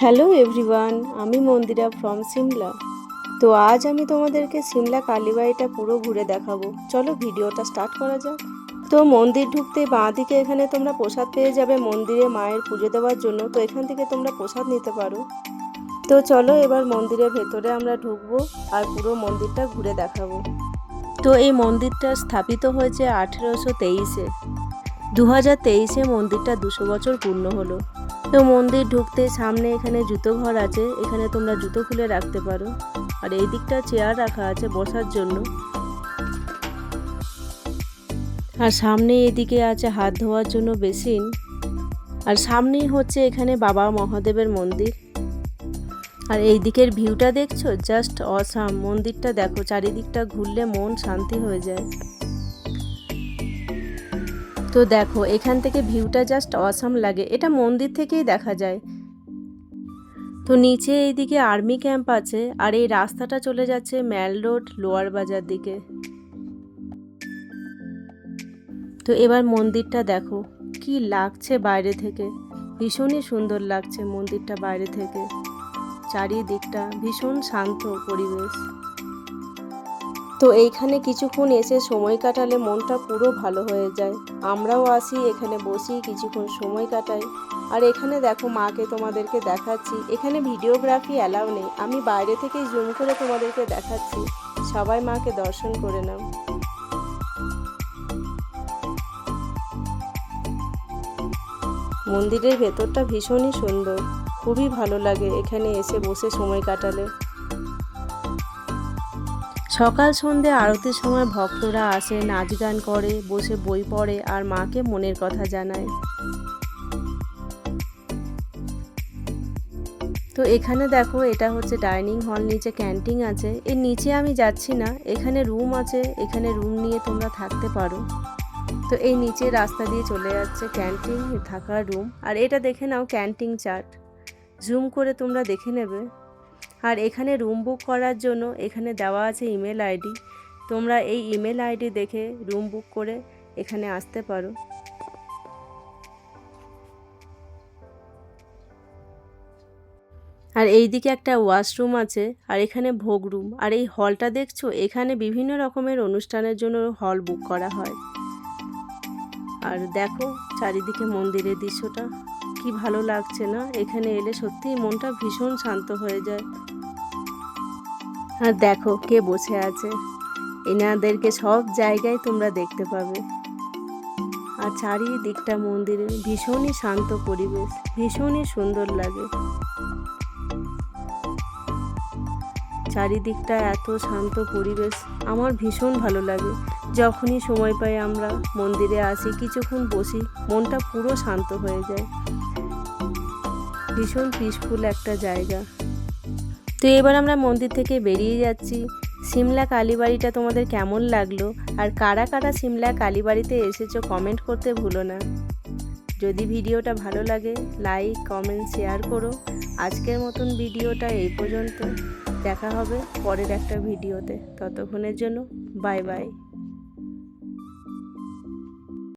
Hello everyone, আমি মন্দিরা from Shimla. তো আজ আমি তোমাদেরকে সিমলা কালীবাড়িটা পুরো ঘুরে দেখাবো। চলো ভিডিওটা স্টার্ট করা যাক। তো মন্দির ঢুকতে বাঁ দিকে এখানে তোমরা প্রসাদ পেয়ে যাবে মন্দিরে মায়ের পুজো দেওয়ার জন্য। তো এখান থেকে তোমরা প্রসাদ নিতে পারো। তো চলো এবার মন্দিরের ভেতরে আমরা ঢুকবো আর পুরো মন্দিরটা ঘুরে দেখাবো। তো এই মন্দিরটা স্থাপিত হয়েছে 1823-এ। 2023-এ মন্দিরটা 200 বছর পূর্ণ হলো। তো মন্দির ঢুকতে সামনে এখানে জুতো ঘর আছে, এখানে তোমরা জুতো খুলে রাখতে পারো। আর এই দিকটা চেয়ার রাখা আছে বসার জন্য। আর সামনে এদিকে আছে হাত ধোয়ার জন্য বেসিন। আর সামনেই হচ্ছে এখানে বাবা মহাদেবের মন্দির। আর এই দিকের ভিউটা দেখছো, জাস্ট অসাম। মন্দিরটা দেখো, চারিদিকটা ঘুরলে মন শান্তি হয়ে যায়। তো দেখো এখান থেকে ভিউটা জাস্ট অসাম লাগে, এটা মন্দির থেকেই দেখা যায়। তো নিচে এইদিকে আর্মি ক্যাম্প আছে আর এই রাস্তাটা চলে যাচ্ছে ম্যাল রোড লোয়ার বাজার দিকে। তো এবার মন্দিরটা দেখো কি লাগছে বাইরে থেকে, ভীষণই সুন্দর লাগছে মন্দিরটা বাইরে থেকে। চারিদিকটা ভীষণ শান্ত পরিবেশ। তো এইখানে কিছুক্ষণ এসে সময় কাটালে মনটা পুরো ভালো হয়ে যায়। আমরাও আসি, এখানে বসি, কিছুক্ষণ সময় কাটাই। আর এখানে দেখো মাকে তোমাদেরকে দেখাচ্ছি। এখানে ভিডিওগ্রাফি অ্যালাউ নেই, আমি বাইরে থেকেই জুম করে তোমাদেরকে দেখাচ্ছি। সবাই মাকে দর্শন করে নাও। মন্দিরের ভেতরটা ভীষণই সুন্দর, খুবই ভালো লাগে এখানে এসে বসে সময় কাটালে। সকাল সন্ধে আরতির সময় ভক্তরা আসে, নাচ গান করে, বসে বই পড়ে আর মাকে মনের কথা জানায়। তো এখানে দেখো এটা হচ্ছে ডাইনিং হল, নিচে ক্যান্টিন আছে। এর নিচে আমি যাচ্ছি না, এখানে রুম আছে, এখানে রুম নিয়ে তোমরা থাকতে পারো। তো এই নিচে রাস্তা দিয়ে চলে যাচ্ছে ক্যান্টিন, থাকার রুম। আর এটা দেখে নাও ক্যান্টিন চার্ট, জুম করে তোমরা দেখে নেবে। আর এখানে রুম বুক করার জন্য এখানে দেওয়া আছে ইমেল আইডি, তোমরা এই ইমেল আইডি দেখে রুম বুক করে এখানে আসতে পারো। আর এই দিকে একটা ওয়াশরুম আছে আর এখানে ভোগ রুম। আর এই হলটা দেখছো, এখানে বিভিন্ন রকমের অনুষ্ঠানের জন্য হল বুক করা হয়। আর দেখো চারিদিকে মন্দিরের দৃশ্যটা কি ভালো লাগছে না, এখানে এলে সত্যিই মনটা ভীষণ শান্ত হয়ে যায়। আর দেখো কে বসে আছে, এনাদেরকে সব জায়গায় তোমরা দেখতে পাবে। আর চারিদিকটা মন্দিরে ভীষণই শান্ত পরিবেশ, ভীষণই সুন্দর লাগে। চারিদিকটা এত শান্ত পরিবেশ, আমার ভীষণ ভালো লাগে। যখনই সময় পাই আমরা মন্দিরে আসি, কিছুক্ষণ বসি, মনটা পুরো শান্ত হয়ে যায়। ভীষণ পিসফুল একটা জায়গা। তো এবার আমরা মন্দির থেকে বেরিয়ে যাচ্ছি। সিমলা কালীবাড়িটা তোমাদের কেমন লাগলো আর কারা কারা সিমলা কালীবাড়িতে এসেছো কমেন্ট করতে ভুলো না। যদি ভিডিওটা ভালো লাগে লাইক কমেন্ট শেয়ার করো। আজকের মতন ভিডিওটা এই পর্যন্ত, দেখা হবে পরের একটা ভিডিওতে। ততক্ষণের জন্য বাই বাই।